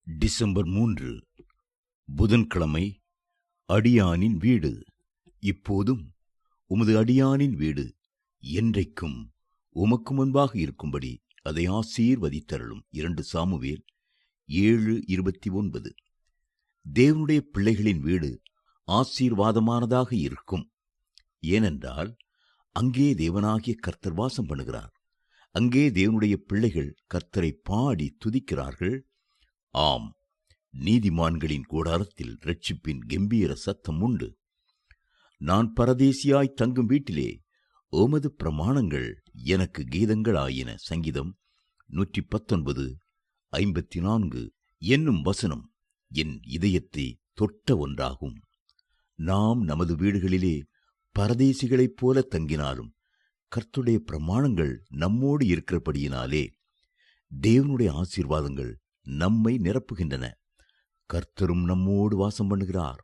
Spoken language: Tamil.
டிசம்பர் 3 புதன்கிழமை. அடியானின் வீடு. இப்போதும் உமது அடியானின் வீடு என்றைக்கும் உமக்கு முன்பாக இருக்கும்படி அதை ஆசீர்வதித்தருளும். 2 சாமுவேல் 7:29. தேவனுடைய பிள்ளைகளின் வீடு ஆசீர்வாதமானதாக இருக்கும். ஏனென்றால் அங்கே தேவனாகிய கர்த்தர் வாசம் பண்ணுகிறார். அங்கே தேவனுடைய பிள்ளைகள் கர்த்தரை பாடி துதிக்கிறார்கள். ஆம், நீதிமான்களின் கூடாரத்தில் இரட்சிப்பின் கெம்பீர சத்தம் உண்டு. நான் பரதேசியாய் தங்கும் வீட்டிலே உமது பிரமாணங்கள் எனக்கு கீதங்களாயின. சங்கீதம் 119:54 என்னும் வசனம் என் இதயத்தை தொட்ட ஒன்றாகும். நாம் நமது வீடுகளிலே பரதேசிகளைப் போல தங்கினாலும் கர்த்தருடைய பிரமாணங்கள் நம்மோடு இருக்கிறபடியினாலே தேவனுடைய ஆசீர்வாதங்கள் நம்மை நிரப்புகின்றன. கர்த்தரும் நம்மோடு வாசம் பண்ணுகிறார்.